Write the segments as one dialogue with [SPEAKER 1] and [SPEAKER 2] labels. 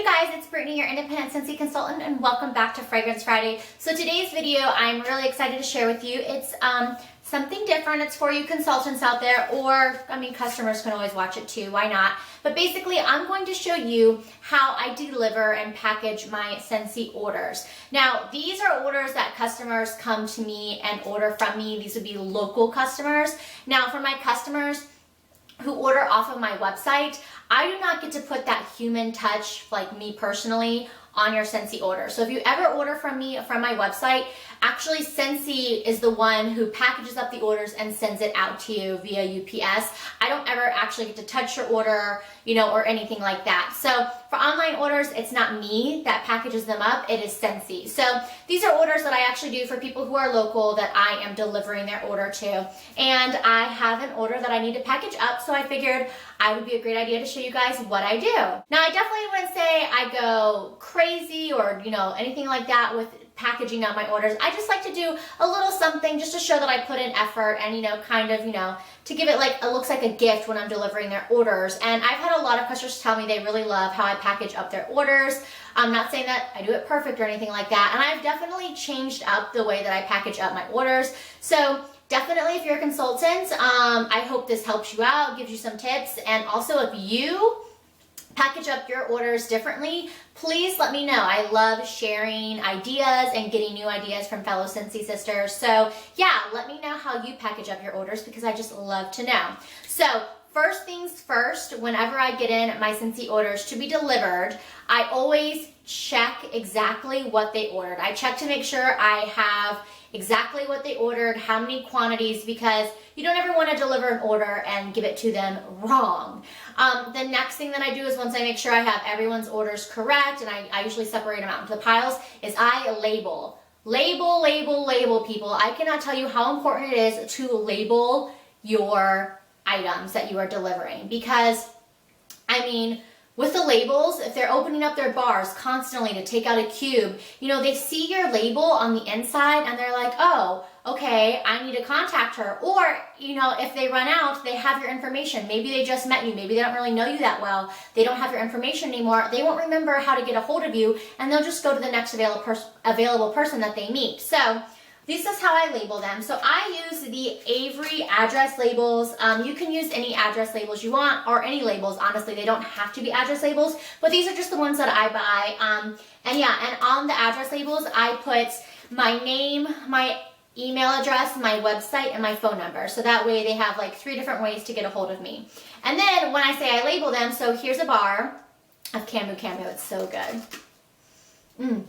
[SPEAKER 1] guys, it's Brittany, your independent Scentsy consultant, and welcome back to Fragrance Friday. So today's video, I'm really excited to share with you. It's something different. It's for you consultants out there, or customers can always watch it too. Why not? But basically, I'm going to show you how I deliver and package my Scentsy orders. Now, these are orders that customers come to me and order from me. These would be local customers. Now, for my customers who order off of my website, I do not get to put that human touch, like me personally, on your Scentsy order. So if you ever order from me from my website, actually Scentsy is the one who packages up the orders and sends it out to you via UPS. I don't ever actually get to touch your order, or anything like that. So for online orders, it's not me that packages them up, it is Scentsy. So these are orders that I actually do for people who are local that I am delivering their order to. And I have an order that I need to package up, so I figured I would be a great idea to show you guys what I do. Now, I definitely wouldn't say I go crazy or, anything like that with packaging up my orders. I just like to do a little something just to show that I put in effort and, to give it it looks like a gift when I'm delivering their orders. And I've had a lot of customers tell me they really love how I package up their orders. I'm not saying that I do it perfect or anything like that. And I've definitely changed up the way that I package up my orders. So definitely, if you're a consultant, I hope this helps you out, gives you some tips. And also, if you package up your orders differently, please let me know. I love sharing ideas and getting new ideas from fellow Scentsy sisters. So yeah, let me know how you package up your orders, because I just love to know. So first things first, whenever I get in my Scentsy orders to be delivered, I always check exactly what they ordered. I check to make sure I have exactly what they ordered, how many quantities, because you don't ever want to deliver an order and give it to them wrong. The next thing that I do is, once I make sure I have everyone's orders correct, and I usually separate them out into the piles, is I label. Label, label, label, people. I cannot tell you how important it is to label your items that you are delivering, because, with the labels, if they're opening up their bars constantly to take out a cube, they see your label on the inside and they're like, oh, okay, I need to contact her. Or, if they run out, they have your information. Maybe they just met you. Maybe they don't really know you that well. They don't have your information anymore. They won't remember how to get a hold of you, and they'll just go to the next available person that they meet. So this is how I label them. So I use the Avery address labels. You can use any address labels you want, or any labels. Honestly, they don't have to be address labels, but these are just the ones that I buy. And on the address labels, I put my name, my email address, my website, and my phone number. So that way they have 3 different ways to get a hold of me. And then when I say I label them, so here's a bar of Camu Camu. It's so good.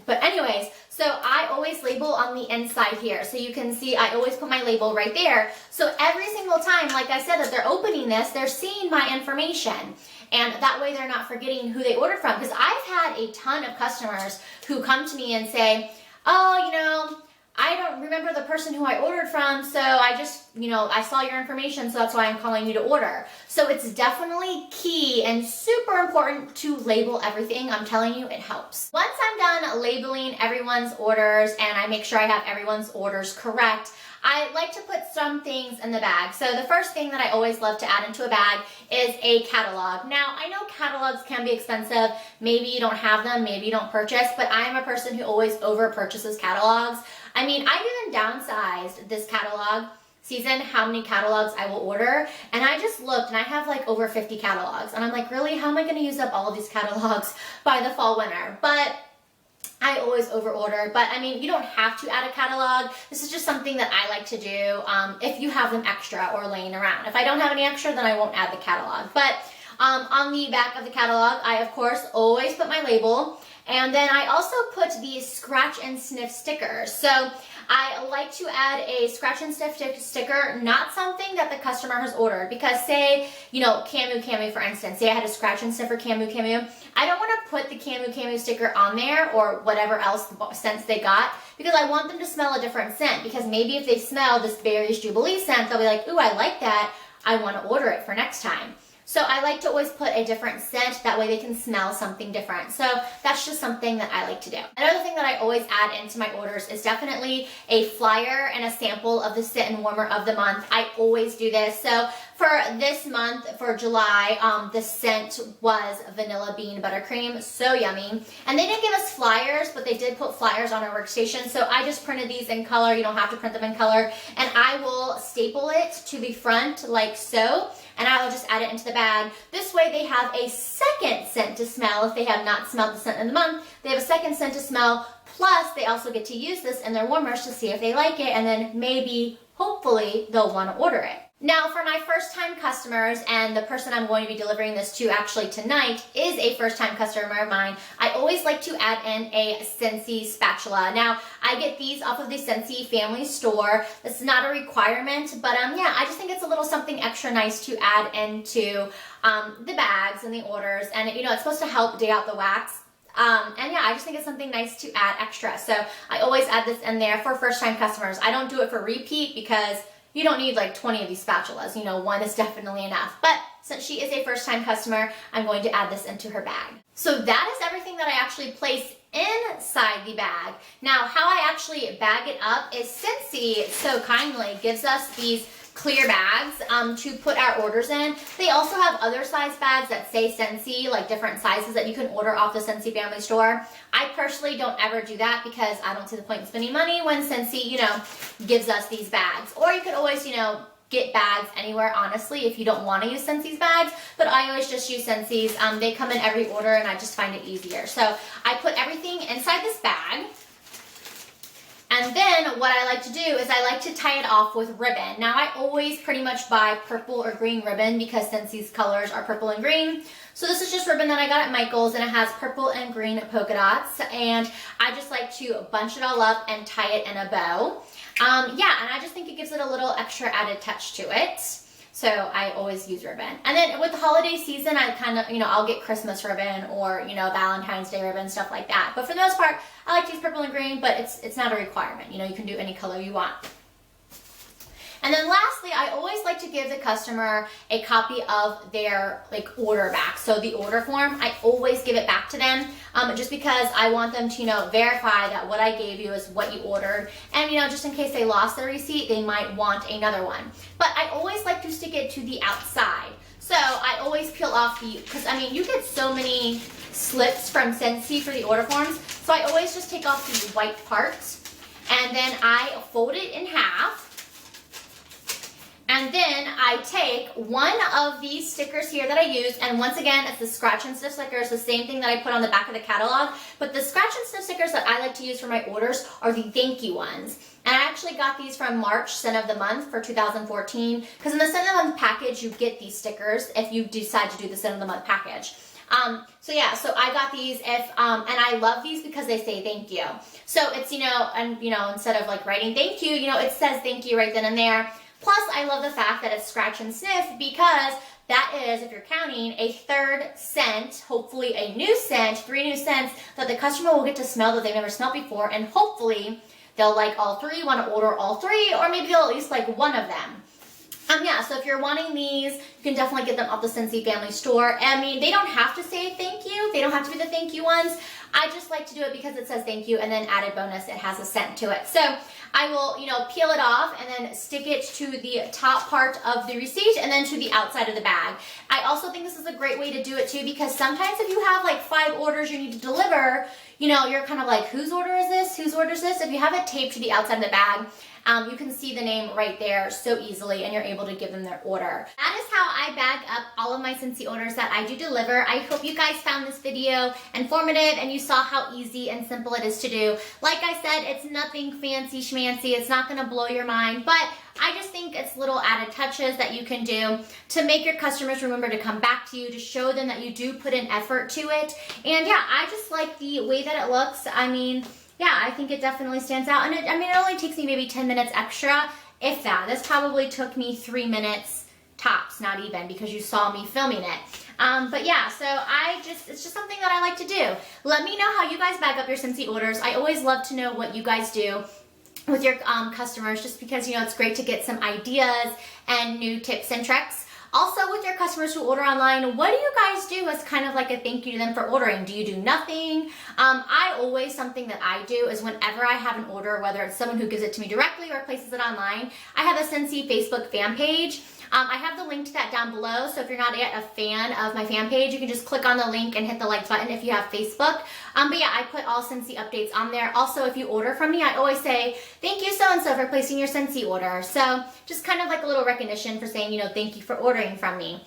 [SPEAKER 1] But anyways, so I always label on the inside here. So you can see I always put my label right there. So every single time, like I said, that they're opening this, they're seeing my information. And that way they're not forgetting who they ordered from. Because I've had a ton of customers who come to me and say, oh, I don't remember the person who I ordered from, so I just, I saw your information, so that's why I'm calling you to order. So it's definitely key and super important to label everything. I'm telling you, it helps. Once I'm done labeling everyone's orders and I make sure I have everyone's orders correct, I like to put some things in the bag. So the first thing that I always love to add into a bag is a catalog. Now, I know catalogs can be expensive. Maybe you don't have them, maybe you don't purchase, but I'm a person who always over purchases catalogs. I've even downsized this catalog season, how many catalogs I will order, and I just looked and I have over 50 catalogs, and I'm like, really, how am I going to use up all of these catalogs by the fall winter? But I always over order. But you don't have to add a catalog. This is just something that I like to do if you have them extra or laying around. If I don't have any extra, then I won't add the catalog. But on the back of the catalog, I of course always put my label. And then I also put these scratch and sniff stickers. So I like to add a scratch and sniff sticker, not something that the customer has ordered. Because say, Camu Camu, for instance, say I had a scratch and sniff for Camu Camu. I don't want to put the Camu Camu sticker on there, or whatever else scents they got, because I want them to smell a different scent. Because maybe if they smell this Berries Jubilee scent, they'll be like, ooh, I like that. I want to order it for next time. So I like to always put a different scent, that way they can smell something different. So that's just something that I like to do. Another thing that I always add into my orders is definitely a flyer and a sample of the scent and warmer of the month. I always do this. So for this month, for July, the scent was vanilla bean buttercream. So yummy. And they didn't give us flyers, but they did put flyers on our workstation. So I just printed these in color. You don't have to print them in color. And I will staple it to the front like so. And I will just add it into the bag. This way they have a second scent to smell if they have not smelled the scent in the month. They have a second scent to smell. Plus, they also get to use this in their warmers to see if they like it. And then maybe, hopefully, they'll want to order it. Now, for my first-time customers, and the person I'm going to be delivering this to actually tonight is a first-time customer of mine, I always like to add in a Scentsy spatula. Now, I get these off of the Scentsy family store. This is not a requirement, but yeah, I just think it's a little something extra nice to add into the bags and the orders, and you know, it's supposed to help dig out the wax. And yeah, I just think it's something nice to add extra. So I always add this in there for first-time customers. I don't do it for repeat because you don't need like 20 of these spatulas. You know, one is definitely enough. But since she is a first-time customer, I'm going to add this into her bag. So that is everything that I actually place inside the bag. Now, how I actually bag it up is Scentsy so kindly gives us these clear bags to put our orders in. They also have other size bags that say Scentsy, like different sizes that you can order off the Scentsy family store. I personally don't ever do that because I don't see the point in spending money when Scentsy, you know, gives us these bags. Or you could always, you know, get bags anywhere, honestly, if you don't want to use Scentsy's bags, but I always just use Scentsy's. They come in every order and I just find it easier. So I put everything inside this bag. And then what I like to do is I like to tie it off with ribbon. Now I always pretty much buy purple or green ribbon because Scentsy's colors are purple and green. So this is just ribbon that I got at Michael's and it has purple and green polka dots. And I just like to bunch it all up and tie it in a bow. Yeah, and I just think it gives it a little extra added touch to it. So I always use ribbon. And then with the holiday season, I kind of, you know, I'll get Christmas ribbon or, you know, Valentine's Day ribbon, stuff like that. But for the most part, I like to use purple and green, but it's not a requirement. You know, you can do any color you want. And then lastly, I always like to give the customer a copy of their like order back. So the order form, I always give it back to them just because I want them to, you know, verify that what I gave you is what you ordered. And, you know, just in case they lost their receipt, they might want another one. But I always like to stick it to the outside. So I always peel off the, because I mean, you get so many slips from Scentsy for the order forms. So I always just take off the white parts and then I fold it in half. And then I take one of these stickers here that I use, and once again, it's the scratch and sniff stickers, the same thing that I put on the back of the catalog, but the scratch and sniff stickers that I like to use for my orders are the thank you ones. And I actually got these from March Scent of the Month for 2014, because in the Scent of the Month package, you get these stickers if you decide to do the Scent of the Month package. So yeah, so I got these and I love these because they say thank you. So it's, you know, and you know, instead of like writing thank you, you know, it says thank you right then and there. Plus, I love the fact that it's scratch and sniff because that is, if you're counting, a third scent, hopefully a new scent, 3 new scents that the customer will get to smell that they've never smelled before, and hopefully they'll like all 3, want to order all 3, or maybe they'll at least like one of them. Yeah, so if you're wanting these, you can definitely get them off the Scentsy family store. I mean, they don't have to say thank you. They don't have to be the thank you ones. I just like to do it because it says thank you, and then added bonus, it has a scent to it. So I will, you know, peel it off and then stick it to the top part of the receipt and then to the outside of the bag. I also think this is a great way to do it too, because sometimes if you have like 5 orders you need to deliver, you know, you're kind of like, whose order is this? Whose order is this? If you have it taped to the outside of the bag, you can see the name right there so easily, and you're able to give them their order. That is how I bag up all of my Scentsy orders that I do deliver. I hope you guys found this video informative and you saw how easy and simple it is to do. Like I said, it's nothing fancy schmancy. It's not gonna blow your mind, but I just think it's little added touches that you can do to make your customers remember to come back to you, to show them that you do put in effort to it. And yeah, I just like the way that it looks. I mean, yeah, I think it definitely stands out. And it only takes me maybe 10 minutes extra, if that. This probably took me 3 minutes tops, not even, because you saw me filming it. But yeah, so it's just something that I like to do. Let me know how you guys bag up your Scentsy orders. I always love to know what you guys do with your customers, just because, you know, it's great to get some ideas and new tips and tricks. Also, with your customers who order online, what do you guys do as kind of like a thank you to them for ordering? Do you do nothing? Something that I do is whenever I have an order, whether it's someone who gives it to me directly or places it online, I have a Scentsy Facebook fan page. I have the link to that down below, so if you're not yet a fan of my fan page, you can just click on the link and hit the like button if you have Facebook. But yeah, I put all Scentsy updates on there. Also, if you order from me, I always say, thank you so-and-so for placing your Scentsy order. So just kind of like a little recognition for saying, you know, thank you for ordering from me.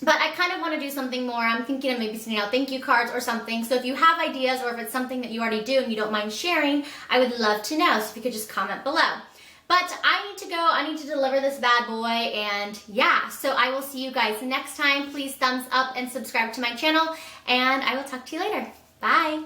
[SPEAKER 1] But I kind of want to do something more. I'm thinking of maybe sending out thank you cards or something. So if you have ideas or if it's something that you already do and you don't mind sharing, I would love to know. So if you could just comment below. But I need to go. I need to deliver this bad boy. And yeah, so I will see you guys next time. Please thumbs up and subscribe to my channel. And I will talk to you later. Bye.